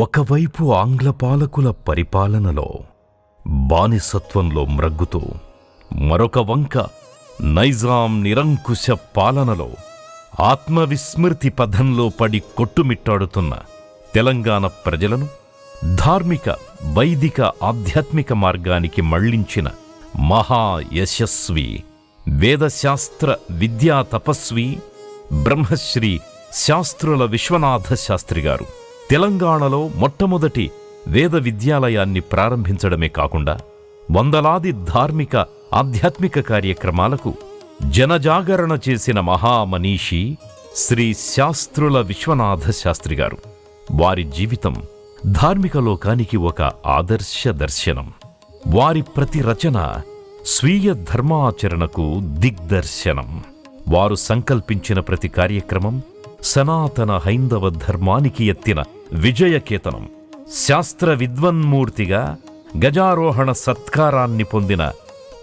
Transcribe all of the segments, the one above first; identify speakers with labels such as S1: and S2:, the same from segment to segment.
S1: ఒకవైపు ఆంగ్ల పాలకుల పరిపాలనలో బానిసత్వంలో మ్రగ్గుతూ, మరొక వంక నైజాం నిరంకుశ పాలనలో ఆత్మవిస్మృతి పథంలో పడి కొట్టుమిట్టాడుతున్న తెలంగాణ ప్రజలను ధార్మిక, వైదిక, ఆధ్యాత్మిక మార్గానికి మళ్లించిన మహాయశస్వి, వేదశాస్త్ర విద్యా తపస్వి బ్రహ్మశ్రీ శాస్త్రుల విశ్వనాథ శాస్త్రి గారు తెలంగాణలో మొట్టమొదటి వేద విద్యాలయాన్ని ప్రారంభించడమే కాకుండా వందలాది ధార్మిక, ఆధ్యాత్మిక కార్యక్రమాలకు జనజాగరణ చేసిన మహామనీషి శ్రీ శాస్త్రుల విశ్వనాథ శాస్త్రి గారు. వారి జీవితం ధార్మిక లోకానికి ఒక ఆదర్శ దర్శనం. వారి ప్రతి రచన స్వీయ ధర్మాచరణకు దిగ్దర్శనం. వారు సంకల్పించిన ప్రతి కార్యక్రమం సనాతన హైందవ ధర్మానికి ఎత్తిన విజయకేతనం. శాస్త్ర విద్వన్మూర్తిగా గజారోహణ సత్కారాన్ని పొందిన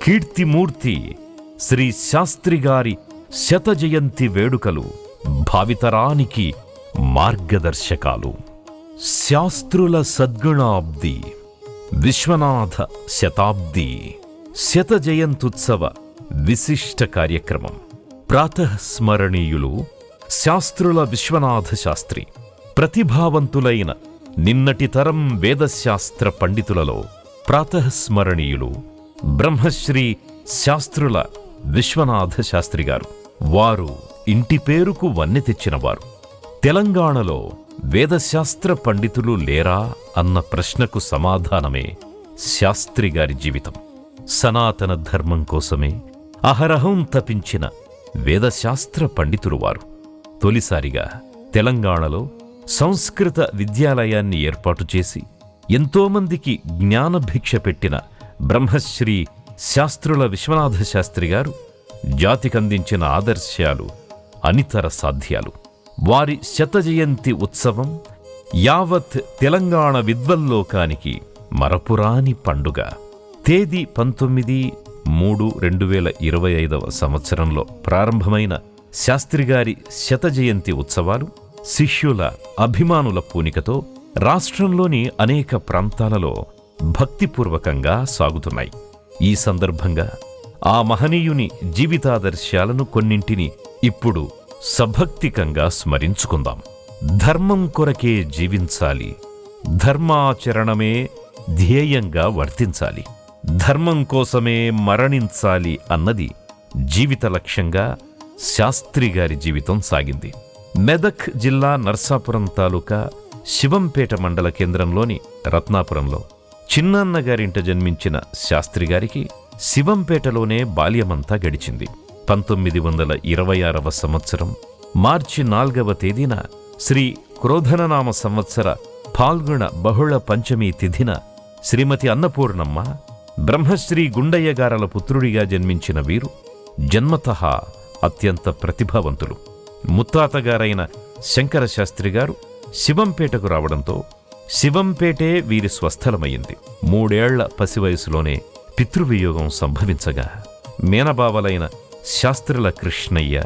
S1: కీర్తిమూర్తి శ్రీ శాస్త్రిగారి శతజయంతి వేడుకలు భావితరానికి మార్గదర్శకాలు. శాస్త్రుల సద్గుణాబ్ది, విశ్వనాథ శతాబ్ది శతజయంత్యుత్సవ విశిష్ట కార్యక్రమం. ప్రాతఃస్మరణీయులు శాస్త్రుల విశ్వనాథ శాస్త్రి. ప్రతిభావంతులైన నిన్నటి తరం వేదశాస్త్ర పండితులలో ప్రాతఃస్మరణీయులు బ్రహ్మశ్రీ శాస్త్రుల విశ్వనాథ శాస్త్రి గారు. వారు ఇంటి పేరుకు వన్నె తెచ్చినవారు. తెలంగాణలో వేదశాస్త్ర పండితులు లేరా అన్న ప్రశ్నకు సమాధానమే శాస్త్రి గారి జీవితం. సనాతన ధర్మం కోసమే అహరహం తపించిన వేదశాస్త్ర పండితులు వారు. తొలిసారిగా తెలంగాణలో సంస్కృత విద్యాలయాన్ని ఏర్పాటు చేసి ఎంతోమందికి జ్ఞానభిక్ష పెట్టిన బ్రహ్మశ్రీ శాస్త్రుల విశ్వనాథ శాస్త్రి గారు జాతికందించిన ఆదర్శాలు అనితర సాధ్యాలు. వారి శతజయంతి ఉత్సవం యావత్ తెలంగాణ విద్వల్లోకానికి మరపురాని పండుగ. తేదీ 19/3/2025 సంవత్సరంలో ప్రారంభమైన శాస్త్రిగారి శతజయంతి ఉత్సవాలు శిష్యుల, అభిమానుల పూనికతో రాష్ట్రంలోని అనేక ప్రాంతాలలో భక్తిపూర్వకంగా సాగుతున్నాయి. ఈ సందర్భంగా ఆ మహనీయుని జీవితాదర్శాలను కొన్నింటిని ఇప్పుడు సభక్తికంగా స్మరించుకుందాం. ధర్మం కొరకే జీవించాలి, ధర్మాచరణమే ధ్యేయంగా వర్తించాలి, ధర్మం కోసమే మరణించాలి అన్నది జీవిత లక్ష్యంగా శాస్త్రిగారి జీవితం సాగింది. మెదక్ జిల్లా నర్సాపురం తాలూకా శివంపేట మండల కేంద్రంలోని రత్నాపురంలో చిన్నన్నగారింట జన్మించిన శాస్త్రిగారికి శివంపేటలోనే బాల్యమంతా గడిచింది. 1926 సంవత్సరం మార్చి 4వ తేదీన శ్రీ క్రోధననామ సంవత్సర ఫాల్గుణ బహుళ పంచమీ తిథిన శ్రీమతి అన్నపూర్ణమ్మ బ్రహ్మశ్రీ గుండయ్య గారల పుత్రుడిగా జన్మించిన వీరు జన్మతః అత్యంత ప్రతిభావంతులు. ముత్తాతగారైన శంకర శాస్త్రి గారు శివంపేటకు రావడంతో శివంపేటే వీరి స్వస్థలమయ్యింది. 3 ఏళ్ల పసివయసులోనే పితృవియోగం సంభవించగా మేనబావలైన శాస్త్రుల కృష్ణయ్య,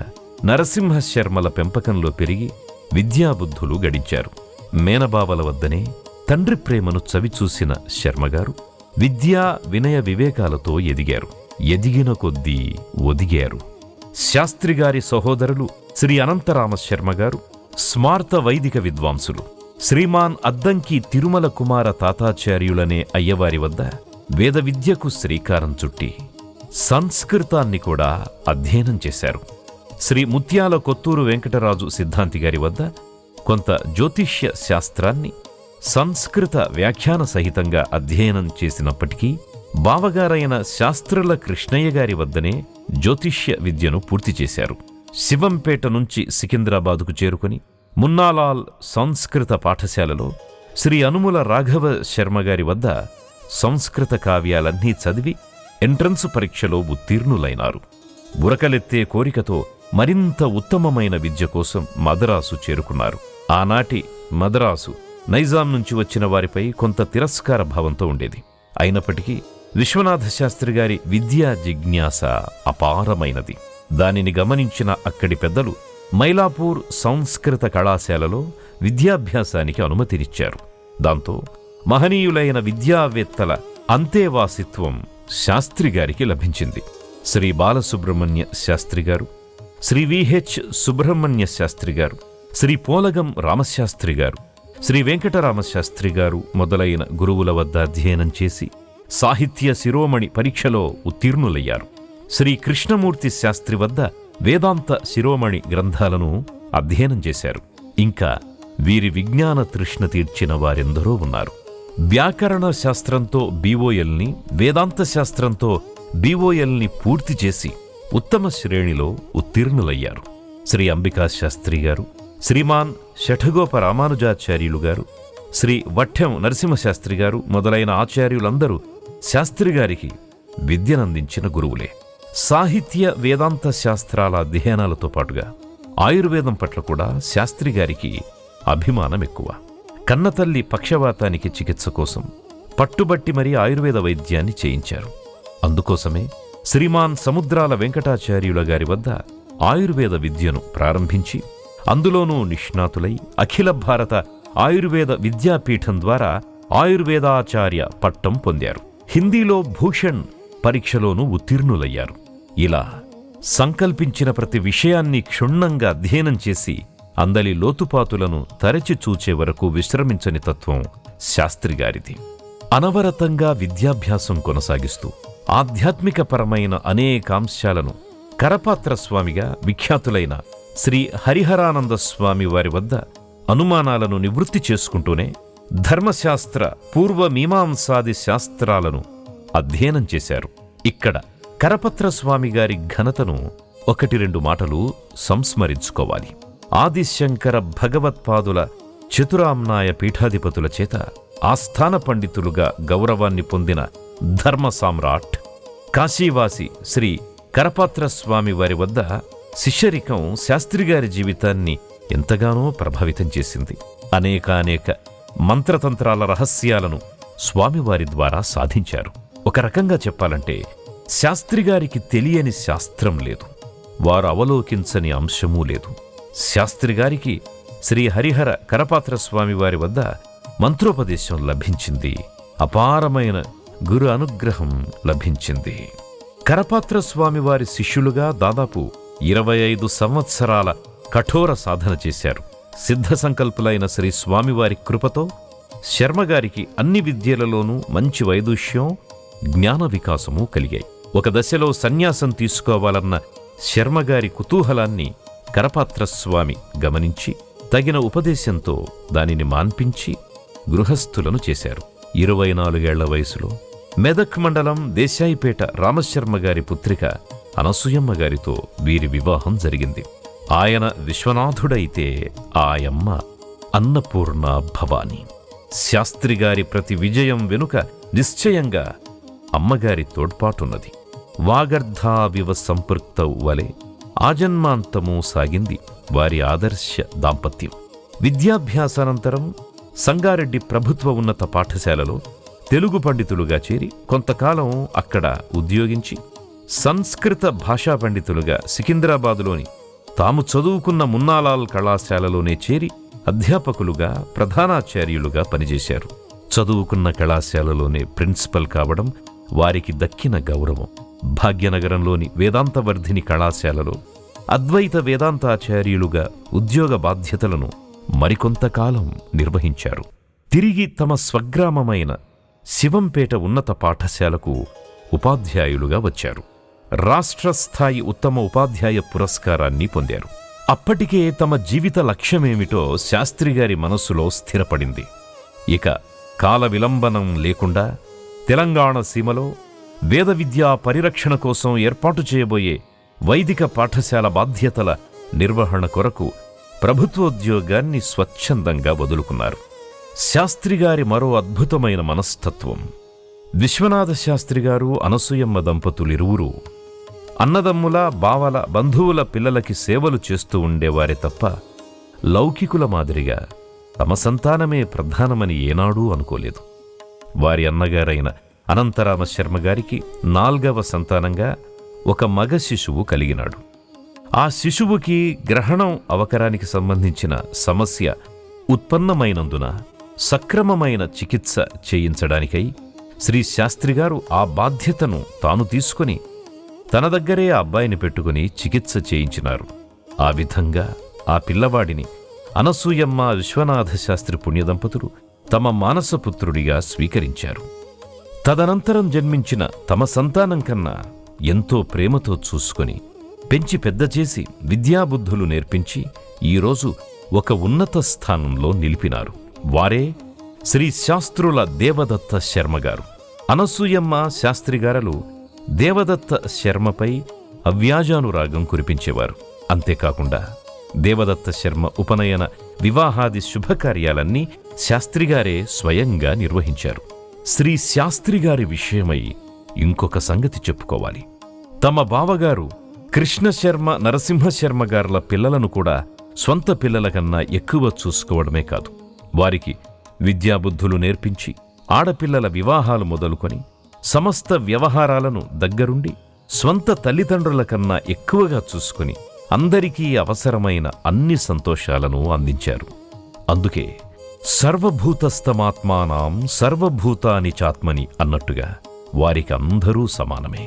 S1: నరసింహ శర్మల పెంపకంలో పెరిగి విద్యాబుద్ధులు గడించారు. మేనబావల వద్దనే తండ్రి ప్రేమను చవిచూసిన శర్మగారు విద్యా వినయ వివేకాలతో ఎదిగారు. ఎదిగిన కొద్దీ ఒదిగారు. శాస్త్రిగారి సహోదరులు శ్రీ అనంతరామ శర్మగారు స్మార్త వైదిక విద్వాంసులు. శ్రీమాన్ అద్దంకి తిరుమల కుమార తాతాచార్యులనే అయ్యవారి వద్ద వేద విద్యకు శ్రీకారం చుట్టి సంస్కృతాన్ని కూడా అధ్యయనం చేశారు. శ్రీ ముత్యాల కొత్తూరు వెంకటరాజు సిద్ధాంతి గారి వద్ద కొంత జ్యోతిష్య శాస్త్రాన్ని సంస్కృత వ్యాఖ్యాన సహితంగా అధ్యయనం చేసినప్పటికీ బావగారైన శాస్త్రుల కృష్ణయ్య గారి వద్దనే జ్యోతిష్య విద్యను పూర్తి చేశారు. శివంపేట నుంచి సికింద్రాబాదుకు చేరుకుని మున్నాలాల్ సంస్కృత పాఠశాలలో శ్రీ అనుముల రాఘవ శర్మగారి వద్ద సంస్కృత కావ్యాలన్నీ చదివి ఎంట్రన్స్ పరీక్షలో ఉత్తీర్ణులైనారు. ఉరకలెత్తే కోరికతో మరింత ఉత్తమమైన విద్య కోసం మద్రాసు చేరుకున్నారు. ఆనాటి మద్రాసు నైజాం నుంచి వచ్చిన వారిపై కొంత తిరస్కార భావంతో ఉండేది. అయినప్పటికీ విశ్వనాథ శాస్త్రి గారి విద్యా జిజ్ఞాస అపారమైనది. దానిని గమనించిన అక్కడి పెద్దలు మైలాపూర్ సంస్కృత కళాశాలలో విద్యాభ్యాసానికి అనుమతినిచ్చారు. దాంతో మహనీయులైన విద్యావేత్తల అంతేవాసిత్వం శాస్త్రిగారికి లభించింది. శ్రీ బాలసుబ్రహ్మణ్య శాస్త్రి గారు, శ్రీ విహెచ్ సుబ్రహ్మణ్య శాస్త్రి గారు, శ్రీ పోలగం రామశాస్త్రి గారు, శ్రీ వెంకటరామశాస్త్రి గారు మొదలైన గురువుల వద్ద అధ్యయనం చేసి సాహిత్య శిరోమణి పరీక్షలో ఉత్తీర్ణులయ్యారు. శ్రీ కృష్ణమూర్తి శాస్త్రి వద్ద వేదాంత శిరోమణి గ్రంథాలను అధ్యయనం చేశారు. ఇంకా వీరి విజ్ఞాన తృష్ణ తీర్చిన వారెందరో ఉన్నారు. వ్యాకరణ శాస్త్రంతో BOLని, వేదాంత శాస్త్రంతో BOLని పూర్తి చేసి ఉత్తమ శ్రేణిలో ఉత్తీర్ణులయ్యారు. శ్రీ అంబికా శాస్త్రి గారు, శ్రీమాన్ షఠగోప రామానుజాచార్యులు గారు, శ్రీ వఠ్యం నరసింహశాస్త్రి గారు మొదలైన ఆచార్యులందరూ శాస్త్రిగారికి విద్యనందించిన గురువులే. సాహిత్య వేదాంత శాస్త్రాల అధ్యయనాలతో పాటుగా ఆయుర్వేదం పట్ల కూడా శాస్త్రిగారికి అభిమానం ఎక్కువ. కన్నతల్లి పక్షవాతానికి చికిత్స కోసం పట్టుబట్టి మరీ ఆయుర్వేద వైద్యాన్ని చేయించారు. అందుకోసమే శ్రీమాన్ సముద్రాల వెంకటాచార్యుల గారి వద్ద ఆయుర్వేద విద్యను ప్రారంభించి అందులోనూ నిష్ణాతులై అఖిల భారత ఆయుర్వేద విద్యాపీఠం ద్వారా ఆయుర్వేదాచార్య పట్టం పొందారు. హిందీలో భూషణ్ పరీక్షలోనూ ఉత్తీర్ణులయ్యారు. ఇలా సంకల్పించిన ప్రతి విషయాన్ని క్షుణ్ణంగా అధ్యయనం చేసి అందలి లోతుపాతులను తరచి చూచే వరకు విశ్రమించని తత్వం శాస్త్రిగారిది. అనవరతంగా విద్యాభ్యాసం కొనసాగిస్తూ ఆధ్యాత్మికపరమైన అనేకాంశాలను కరపాత్ర స్వామిగా విఖ్యాతులైన శ్రీ హరిహరానంద స్వామి వారి వద్ద అనుమానాలను నివృత్తి చేసుకుంటూనే ధర్మశాస్త్ర పూర్వమీమాంసాది శాస్త్రాలను అధ్యయనం చేశారు. ఇక్కడ కరపత్ర స్వామి గారి ఘనతను 1-2 మాటలు సంస్మరించుకోవాలి. ఆదిశంకర భగవత్పాదుల చతురామ్నాయ పీఠాధిపతుల చేత ఆస్థాన పండితులుగా గౌరవాన్ని పొందిన ధర్మ సామ్రాట్ కాశీవాసి శ్రీ కరపాత్ర స్వామి వారి వద్ద శిష్యరికం శాస్త్రిగారి జీవితాన్ని ఎంతగానో ప్రభావితం చేసింది. అనేక మంత్రతంత్రాల రహస్యాలను స్వామివారి ద్వారా సాధించారు. ఒక రకంగా చెప్పాలంటే శాస్త్రిగారికి తెలియని శాస్త్రం లేదు, వారు అవలోకించని అంశమూ లేదు. శాస్త్రిగారికి శ్రీ హరిహర కరపాత్ర స్వామి వారి వద్ద మంత్రోపదేశం లభించింది. అపారమైన గురు అనుగ్రహం లభించింది. కరపాత్ర స్వామి వారి శిష్యులుగా దాదాపు 25 సంవత్సరాల కఠోర సాధన చేశారు. సిద్ధ సంకల్పులైన శ్రీ స్వామివారి కృపతో శర్మగారికి అన్ని విద్యలలోనూ మంచి వైదుష్యం, జ్ఞాన వికాసము కలిగాయి. ఒక దశలో సన్యాసం తీసుకోవాలన్న శర్మగారి కుతూహలాన్ని కరపాత్రస్వామి గమనించి తగిన ఉపదేశంతో దానిని మాన్పించి గృహస్థులను చేశారు. 24 ఏళ్ల వయసులో మెదక్ మండలం దేశాయిపేట రామశర్మగారి పుత్రిక అనసూయమ్మ గారితో వీరి వివాహం జరిగింది. ఆయన విశ్వనాథుడైతే ఆయమ్మ అన్నపూర్ణ భవాని. శాస్త్రిగారి ప్రతి విజయం వెనుక నిశ్చయంగా అమ్మగారి తోడ్పాటున్నది. వాగర్ధావివ సంపృక్తౌ వలె ఆజన్మాంతము సాగింది వారి ఆదర్శ దాంపత్యం. విద్యాభ్యాసానంతరం సంగారెడ్డి ప్రభుత్వ ఉన్నత పాఠశాలలో తెలుగు పండితులుగా చేరి కొంతకాలం అక్కడ ఉద్యోగించి సంస్కృత భాషా పండితులుగా సికింద్రాబాదులోని తాము చదువుకున్న మున్నాలాల్ కళాశాలలోనే చేరి అధ్యాపకులుగా ప్రధానాచార్యులుగా పనిచేశారు. చదువుకున్న కళాశాలలోనే ప్రిన్సిపల్ కావడం వారికి దక్కిన గౌరవం. భాగ్యనగరంలోని వేదాంతవర్ధిని కళాశాలలో అద్వైత వేదాంతాచార్యులుగా ఉద్యోగ బాధ్యతలను మరికొంతకాలం నిర్వహించారు. తిరిగి తమ స్వగ్రామమైన శివంపేట ఉన్నత పాఠశాలకు ఉపాధ్యాయులుగా వచ్చారు. రాష్ట్రస్థాయి ఉత్తమ ఉపాధ్యాయ పురస్కారాన్ని పొందారు. అప్పటికే తమ జీవిత లక్ష్యమేమిటో శాస్త్రిగారి మనస్సులో స్థిరపడింది. ఇక కాల విలంబనం లేకుండా తెలంగాణ సీమలో వేద విద్యా పరిరక్షణ కోసం ఏర్పాటు చేయబోయే వైదిక పాఠశాల బాధ్యతల నిర్వహణ కొరకు ప్రభుత్వోద్యోగాన్ని స్వచ్ఛందంగా వదులుకున్నారు. శాస్త్రిగారి మరో అద్భుతమైన మనస్తత్వం. విశ్వనాథ శాస్త్రిగారు, అనసూయమ్మ దంపతులిరువురూ అన్నదమ్ముల, బావల, బంధువుల పిల్లలకి సేవలు చేస్తూ ఉండేవారే తప్ప లౌకికుల మాదిరిగా తమ సంతానమే ప్రధానమని ఏనాడూ అనుకోలేదు. వారి అన్నగారైన అనంతరామ శర్మగారికి 4వ సంతానంగా ఒక మగ శిశువు కలిగినాడు. ఆ శిశువుకి గ్రహణం అవకరానికి సంబంధించిన సమస్య ఉత్పన్నమైనందున సక్రమమైన చికిత్స చేయించడానికై శ్రీ శాస్త్రిగారు ఆ బాధ్యతను తాను తీసుకుని తన దగ్గరే ఆ అబ్బాయిని పెట్టుకుని చికిత్స చేయించినారు. ఆ విధంగా ఆ పిల్లవాడిని అనసూయమ్మ విశ్వనాథ శాస్త్రి పుణ్యదంపతులు తమ మానసపుత్రుడిగా స్వీకరించారు. తదనంతరం జన్మించిన తమ సంతానం కన్నా ఎంతో ప్రేమతో చూసుకొని పెంచి పెద్ద చేసి విద్యాబుద్ధులు నేర్పించి ఈరోజు ఒక ఉన్నత స్థానంలో నిలిపినారు. వారే శ్రీ శాస్త్రుల దేవదత్త శర్మగారు. అనసూయమ్మ శాస్త్రిగారలు దేవదత్త శర్మపై అవ్యాజానురాగం కురిపించేవారు. అంతేకాకుండా దేవదత్త శర్మ ఉపనయన వివాహాది శుభకార్యాలన్నీ శాస్త్రిగారే స్వయంగా నిర్వహించారు. శ్రీ శాస్త్రిగారి విషయమై ఇంకొక సంగతి చెప్పుకోవాలి. తమ బావగారు కృష్ణశర్మ నరసింహశర్మ గార్ల పిల్లలను కూడా స్వంత పిల్లల కన్నా ఎక్కువ చూసుకోవడమే కాదు, వారికి విద్యాబుద్ధులు నేర్పించి ఆడపిల్లల వివాహాలు మొదలుకొని సమస్త వ్యవహారాలను దగ్గరుండి స్వంత తల్లిదండ్రుల కన్నా ఎక్కువగా చూసుకుని అందరికీ అవసరమైన అన్ని సంతోషాలను అందించారు. అందుకే సర్వభూతస్థమాత్మానాం సర్వభూతాని చాత్మని అన్నట్టుగా వారికి అందరూ సమానమే.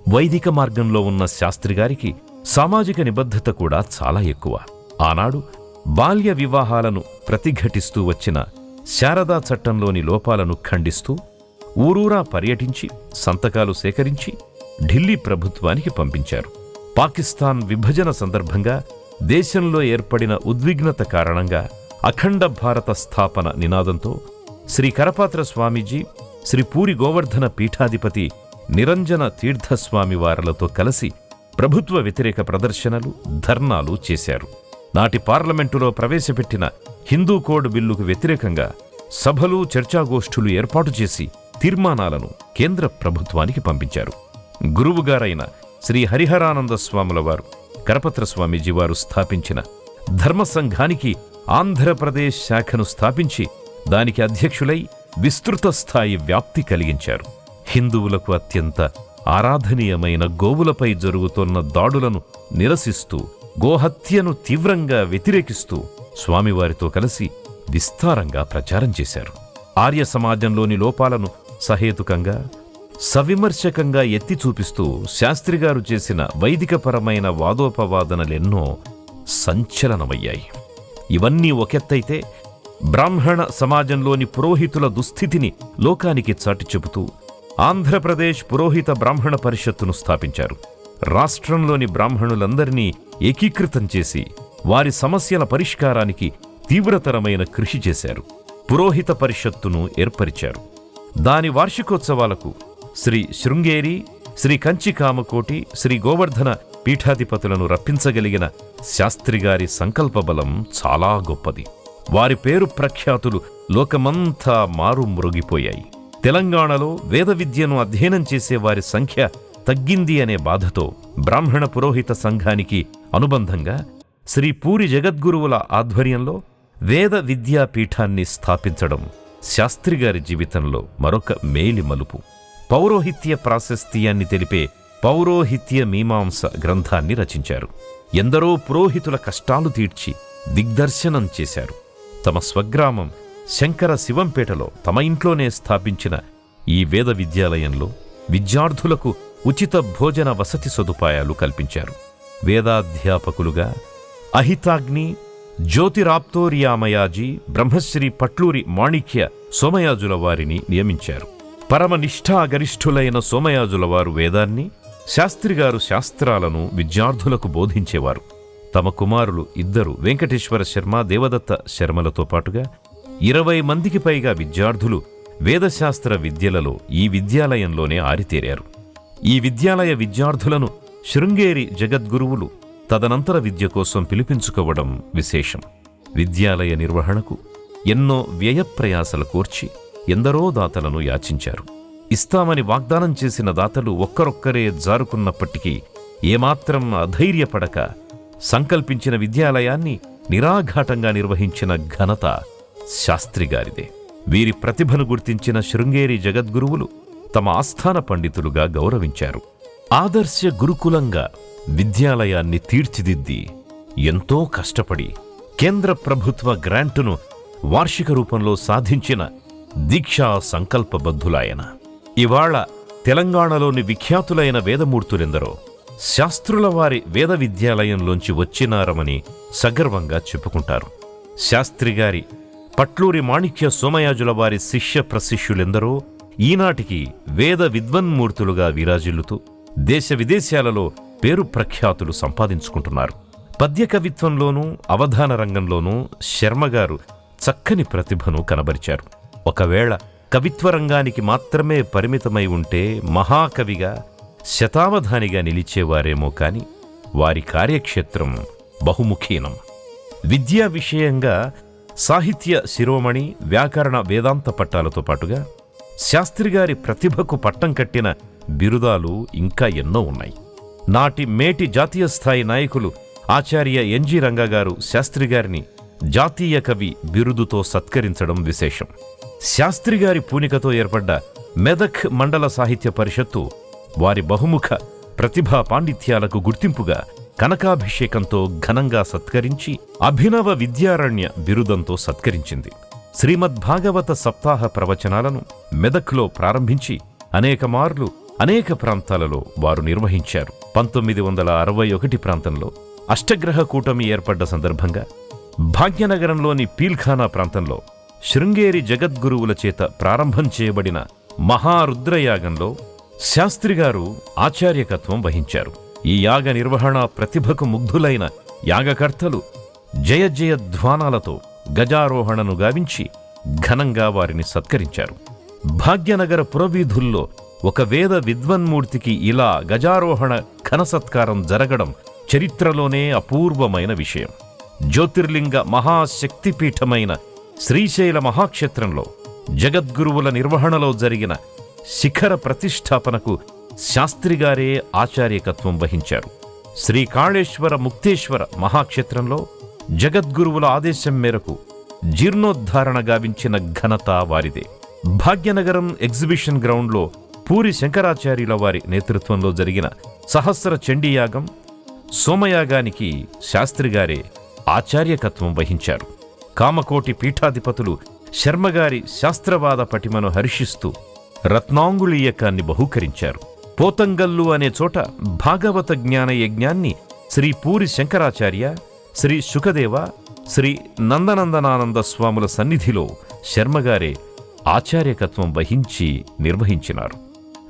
S1: వైదిక మార్గంలో ఉన్న శాస్త్రిగారికి సామాజిక నిబద్ధత కూడా చాలా ఎక్కువ. ఆనాడు బాల్య వివాహాలను ప్రతిఘటిస్తూ వచ్చిన శారదా చట్టంలోని లోపాలను ఖండిస్తూ ఊరూరా పర్యటించి సంతకాలు సేకరించి ఢిల్లీ ప్రభుత్వానికి పంపించారు. పాకిస్తాన్ విభజన సందర్భంగా దేశంలో ఏర్పడిన ఉద్విగ్నత కారణంగా అఖండ భారత స్థాపన నినాదంతో శ్రీ కరపాత్ర స్వామీజీ, శ్రీ పూరి గోవర్ధన పీఠాధిపతి నిరంజన తీర్థస్వామి వారలతో కలిసి ప్రభుత్వ వ్యతిరేక ప్రదర్శనలు, ధర్నాలు చేశారు. నాటి పార్లమెంటులో ప్రవేశపెట్టిన హిందూ కోడ్ బిల్లుకు వ్యతిరేకంగా సభలు, చర్చాగోష్ఠులు ఏర్పాటు చేసి తీర్మానాలను కేంద్ర ప్రభుత్వానికి పంపించారు. గురువుగారైన శ్రీ హరిహరానంద స్వాముల వారు, కరపత్ర స్వామీజీ వారు స్థాపించిన ధర్మసంఘానికి ఆంధ్రప్రదేశ్ శాఖను స్థాపించి దానికి అధ్యక్షులై విస్తృత స్థాయి వ్యాప్తి కలిగించారు. హిందువులకు అత్యంత ఆరాధనీయమైన గోవులపై జరుగుతున్న దాడులను నిరసిస్తూ, గోహత్యను తీవ్రంగా వ్యతిరేకిస్తూ స్వామివారితో కలిసి విస్తారంగా ప్రచారం చేశారు. ఆర్య సమాజంలోని లోపాలను సహేతుకంగా, సవిమర్శకంగా ఎత్తి చూపిస్తూ శాస్త్రిగారు చేసిన వైదికపరమైన వాదోపవాదనలెన్నో సంచలనమయ్యాయి. ఇవన్నీ ఒకెత్తైతే బ్రాహ్మణ సమాజంలోని పురోహితుల దుస్థితిని లోకానికి చాటి చెబుతూ ఆంధ్రప్రదేశ్ పురోహిత బ్రాహ్మణ పరిషత్తును స్థాపించారు. రాష్ట్రంలోని బ్రాహ్మణులందరినీ ఏకీకృతం చేసి వారి సమస్యల పరిష్కారానికి తీవ్రతరమైన కృషి చేశారు. పురోహిత పరిషత్తును ఏర్పరిచారు. దాని వార్షికోత్సవాలకు శ్రీ శృంగేరి, శ్రీ కంచి కామకోటి, శ్రీ గోవర్ధన పీఠాధిపతులను రప్పించగలిగిన శాస్త్రిగారి సంకల్పబలం చాలా గొప్పది. వారి పేరు ప్రఖ్యాతులు లోకమంతా మారుమ్రోగిపోయాయి. తెలంగాణలో వేద విద్యను అధ్యయనం చేసే వారి సంఖ్య తగ్గింది అనే బాధతో బ్రాహ్మణ పురోహిత సంఘానికి అనుబంధంగా శ్రీ పూరి జగద్గురువుల ఆధ్వర్యంలో వేద విద్యాపీఠాన్ని స్థాపించడం శాస్త్రిగారి జీవితంలో మరొక మేలి మలుపు. పౌరోహిత్య ప్రాశస్త్యాన్ని తెలిపే పౌరోహిత్య మీమాంస గ్రంథాన్ని రచించారు. ఎందరో పురోహితుల కష్టాలు తీర్చి దిగ్దర్శనం చేశారు. తమ స్వగ్రామం శంకర శివంపేటలో తమ ఇంట్లోనే స్థాపించిన ఈ వేద విద్యాలయంలో విద్యార్థులకు ఉచిత భోజన వసతి సదుపాయాలు కల్పించారు. వేదాధ్యాపకులుగా అహితాగ్ని, జ్యోతిరాప్తోరియామయాజీ, బ్రహ్మశ్రీ పట్లూరి మాణిక్య సోమయాజుల వారిని నియమించారు. పరమనిష్ఠాగరిష్ఠులైన సోమయాజుల వారు వేదాన్ని, శాస్త్రిగారు శాస్త్రాలను విద్యార్థులకు బోధించేవారు. తమ కుమారులు ఇద్దరు వెంకటేశ్వర శర్మ, దేవదత్త శర్మలతో పాటుగా 20 మందికి పైగా విద్యార్థులు వేదశాస్త్ర విద్యలలో ఈ విద్యాలయంలోనే ఆరితేరారు. ఈ విద్యాలయ విద్యార్థులను శృంగేరి జగద్గురువులు తదనంతర విద్య కోసం పిలిపించుకోవడం విశేషం. విద్యాలయ నిర్వహణకు ఎన్నో వ్యయప్రయాసలు కోర్చి ఎందరో దాతలను యాచించారు. ఇస్తామని వాగ్దానం చేసిన దాతలు ఒక్కరొక్కరే జారుకున్నప్పటికీ ఏమాత్రం అధైర్యపడక సంకల్పించిన విద్యాలయాన్ని నిరాఘాటంగా నిర్వహించిన ఘనత శాస్త్రిగారిదే. వీరి ప్రతిభను గుర్తించిన శృంగేరి జగద్గురువులు తమ ఆస్థాన పండితులుగా గౌరవించారు. ఆదర్శ గురుకులంగా విద్యాలయాన్ని తీర్చిదిద్ది ఎంతో కష్టపడి కేంద్ర ప్రభుత్వ గ్రాంటును వార్షిక రూపంలో సాధించిన దీక్షా సంకల్పబద్ధులాయన. ఇవాళ తెలంగాణలోని విఖ్యాతులైన వేదమూర్తులెందరో శాస్త్రుల వారి వేద విద్యాలయంలోంచి వచ్చినారమని సగర్వంగా చెప్పుకుంటారు. శాస్త్రిగారి పట్లూరి మాణిక్య సోమయాజుల వారి శిష్య ప్రశిష్యులెందరో ఈనాటికి వేద విద్వన్మూర్తులుగా విరాజిల్లుతూ దేశ విదేశాలలో పేరు ప్రఖ్యాతులు సంపాదించుకుంటున్నారు. పద్య కవిత్వంలోనూ అవధాన రంగంలోనూ శర్మగారు చక్కని ప్రతిభను కనబరిచారు. ఒకవేళ కవిత్వ రంగానికి మాత్రమే పరిమితమై ఉంటే మహాకవిగా శతావధానిగా నిలిచేవారేమో కాని వారి కార్యక్షేత్రం బహుముఖీనం. విద్యా విషయంగా సాహిత్య శిరోమణి, వ్యాకరణ, వేదాంత పట్టాలతో పాటుగా శాస్త్రిగారి ప్రతిభకు పట్టం కట్టిన బిరుదాలు ఇంకా ఎన్నో ఉన్నాయి. నాటి మేటి జాతీయ స్థాయి నాయకులు ఆచార్య ఎన్జి రంగాగారు శాస్త్రిగారిని జాతీయ కవి బిరుదుతో సత్కరించడం విశేషం. శాస్త్రిగారి పూనికతో ఏర్పడ్డ మెదక్ మండల సాహిత్య పరిషత్తు వారి బహుముఖ ప్రతిభా పాండిత్యాలకు గుర్తింపుగా కనకాభిషేకంతో ఘనంగా సత్కరించి అభినవ విద్యారణ్య బిరుదంతో సత్కరించింది. శ్రీమద్భాగవత సప్తాహ ప్రవచనాలను మెదక్లో ప్రారంభించి అనేక మార్లు అనేక ప్రాంతాలలో వారు నిర్వహించారు. 1961 ప్రాంతంలో అష్టగ్రహ కూటమి ఏర్పడ్డ సందర్భంగా భాగ్యనగరంలోని పీల్ఖానా ప్రాంతంలో శృంగేరి జగద్గురువుల చేత ప్రారంభం చేయబడిన మహారుద్రయాగంలో శాస్త్రిగారు ఆచార్యకత్వం వహించారు. ఈ యాగ నిర్వహణ ప్రతిభకు ముగ్ధులైన యాగకర్తలు జయ జయధ్వానాలతో గజారోహణను గావించి ఘనంగా వారిని సత్కరించారు. భాగ్యనగర పురవీధుల్లో ఒక వేద విద్వన్మూర్తికి ఇలా గజారోహణ ఘనసత్కారం జరగడం చరిత్రలోనే అపూర్వమైన విషయం. జ్యోతిర్లింగ మహాశక్తిపీఠమైన శ్రీశైల మహాక్షేత్రంలో జగద్గురువుల నిర్వహణలో జరిగిన శిఖర ప్రతిష్టాపనకు శాస్త్రిగారే ఆచార్యకత్వం వహించారు. శ్రీకాళేశ్వర ముక్తేశ్వర మహాక్షేత్రంలో జగద్గురువుల ఆదేశం మేరకు జీర్ణోద్ధారణ గావించిన ఘనత వారిదే. భాగ్యనగరం ఎగ్జిబిషన్ గ్రౌండ్లో పూరి శంకరాచార్యుల వారి నేతృత్వంలో జరిగిన సహస్ర చండీయాగం, సోమయాగానికి శాస్త్రిగారే ఆచార్యకత్వం వహించారు. కామకోటి పీఠాధిపతులు శర్మగారి శాస్త్రవాద పటిమను హర్షిస్తూ రత్నాంగుళీయకాన్ని బహూకరించారు. పోతంగల్లు అనే చోట భాగవత జ్ఞాన యజ్ఞాన్ని శ్రీ పూరి శంకరాచార్య, శ్రీ శుకదేవ, శ్రీ నందనందనానంద స్వాముల సన్నిధిలో శర్మగారే ఆచార్యకత్వం వహించి నిర్వహించినారు.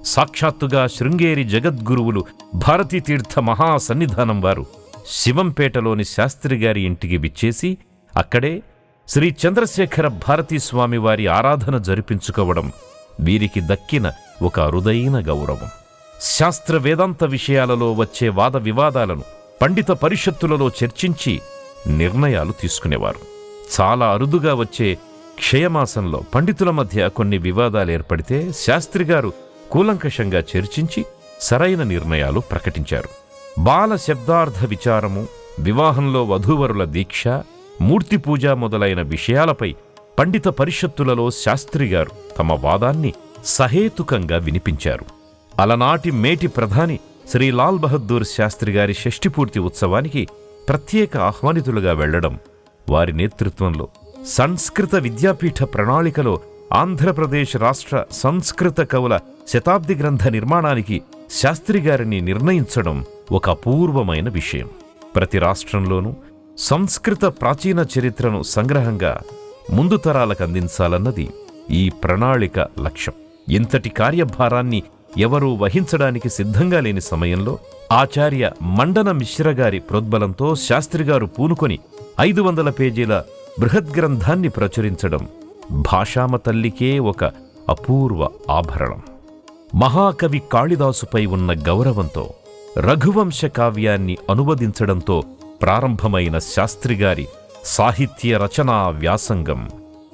S1: సాక్షాత్తుగా శృంగేరి జగద్గురువులు భారతీతీర్థ మహాసన్నిధానం వారు శివంపేటలోని శాస్త్రిగారి ఇంటికి విచ్చేసి అక్కడే శ్రీ చంద్రశేఖర భారతీస్వామి వారి ఆరాధన జరిపించుకోవడం వీరికి దక్కిన ఒక అరుదైన గౌరవం. శాస్త్ర వేదాంత విషయాలలో వచ్చే వాద వివాదాలను పండిత పరిషత్తులలో చర్చించి నిర్ణయాలు తీసుకునేవారు. చాలా అరుదుగా వచ్చే క్షయమాసంలో పండితుల మధ్య కొన్ని వివాదాలు ఏర్పడితే శాస్త్రిగారు కూలంకషంగా చర్చించి సరైన నిర్ణయాలు ప్రకటించారు. బాల శబ్దార్థ విచారము, వివాహంలో వధూవరుల దీక్ష, మూర్తి పూజ మొదలైన విషయాలపై పండిత పరిషత్తులలో శాస్త్రిగారు తమ వాదాన్ని సహేతుకంగా వినిపించారు. అలనాటి మేటి ప్రధాని శ్రీ లాల్ బహద్దూర్ శాస్త్రిగారి షష్ఠిపూర్తి ఉత్సవానికి ప్రత్యేక ఆహ్వానితులుగా వెళ్లడం, వారి నేతృత్వంలో సంస్కృత విద్యాపీఠ ప్రణాళికలో ఆంధ్రప్రదేశ్ రాష్ట్ర సంస్కృత కవుల శతాబ్ది గ్రంథ నిర్మాణానికి శాస్త్రిగారిని నిర్ణయించడం ఒక అపూర్వమైన విషయం. ప్రతి రాష్ట్రంలోనూ సంస్కృత ప్రాచీన చరిత్రను సంగ్రహంగా ముందు తరాలకు అందించాలన్నది ఈ ప్రణాళిక లక్ష్యం. ఇంతటి కార్యభారాన్ని ఎవరూ వహించడానికి సిద్ధంగా లేని సమయంలో ఆచార్య మండన మిశ్రగారి ప్రోద్బలంతో శాస్త్రిగారు పూనుకొని 500 పేజీల బృహద్గ్రంథాన్ని ప్రచురించడం భాషామ తల్లికే ఒక అపూర్వ ఆభరణం. మహాకవి కాళిదాసుపై ఉన్న గౌరవంతో రఘువంశ కావ్యాన్ని అనువదించడంతో ప్రారంభమైన శాస్త్రిగారి సాహిత్య రచనా వ్యాసంగం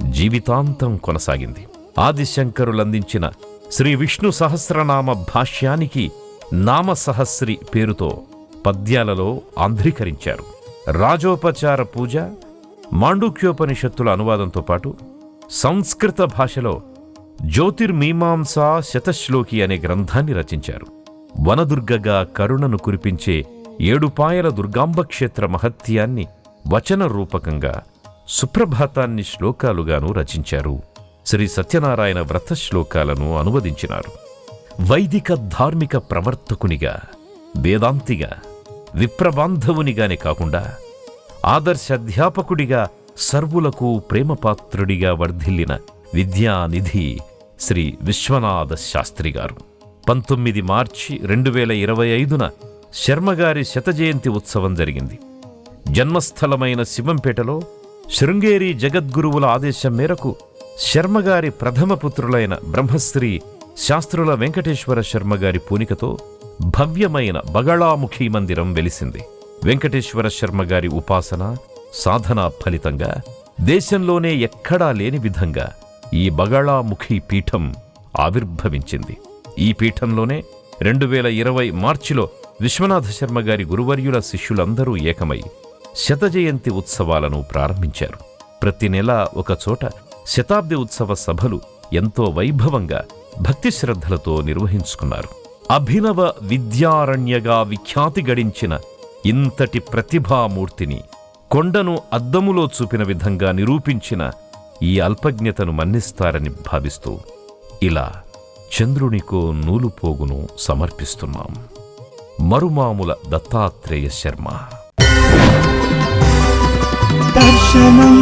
S1: జీవితాంతం కొనసాగింది. ఆదిశంకరులందించిన శ్రీ విష్ణు సహస్రనామ భాష్యానికి నామసహస్రి పేరుతో పద్యాలలో ఆంధ్రీకరించారు. రాజోపచార పూజ, మాండూక్యోపనిషత్తుల అనువాదంతో పాటు సంస్కృత భాషలో జ్యోతిర్మీమాంసా శతశ్లోకి అనే గ్రంథాన్ని రచించారు. వనదుర్గగా కరుణను కురిపించే ఏడుపాయల దుర్గాంబ క్షేత్ర మహత్యాన్ని వచన రూపకంగా, సుప్రభాతాన్ని శ్లోకాలుగాను రచించారు. శ్రీ సత్యనారాయణ వ్రత శ్లోకాలను అనువదించినారు. వైదిక ధార్మిక ప్రవర్తకునిగా, వేదాంతిగా, విప్రబాంధవునిగానే కాకుండా ఆదర్శాధ్యాపకుడిగా, సర్వులకు ప్రేమపాత్రుడిగా వర్ధిల్లిన విద్యానిధి శ్రీ విశ్వనాథ శాస్త్రి గారు 19 మార్చి 2025న శర్మగారి శతజయంతి ఉత్సవం జరిగింది. జన్మస్థలమైన శివంపేటలో శృంగేరి జగద్గురువుల ఆదేశం మేరకు శర్మగారి ప్రథమ పుత్రులైన బ్రహ్మశ్రీ శాస్త్రుల వెంకటేశ్వర శర్మగారి పూనికతో భవ్యమైన బగళాముఖి మందిరం వెలిసింది. వెంకటేశ్వర శర్మగారి ఉపాసన, సాధన ఫలితంగా దేశంలోనే ఎక్కడా లేని విధంగా ఈ బగళాముఖి పీఠం ఆవిర్భవించింది. ఈ పీఠంలోనే 2020 మార్చిలో విశ్వనాథ శర్మగారి గురువర్యుల శిష్యులందరూ ఏకమై శతజయంతి ఉత్సవాలను ప్రారంభించారు. ప్రతి నెల ఒకచోట శతాబ్ది ఉత్సవ సభలు ఎంతో వైభవంగా, భక్తి శ్రద్ధలతో నిర్వహించుకున్నారు. అభినవ విద్యారణ్యగా విఖ్యాతి గడించిన ఇంతటి ప్రతిభామూర్తిని కొండను అద్దములో చూపిన విధంగా నిరూపించిన ఈ అల్పజ్ఞతను మన్నిస్తారని భావిస్తూ ఇలా చంద్రునికో నూలుపోగును సమర్పిస్తున్నాం. మరుమాముల దత్తాత్రేయ శర్మ.
S2: దర్శనం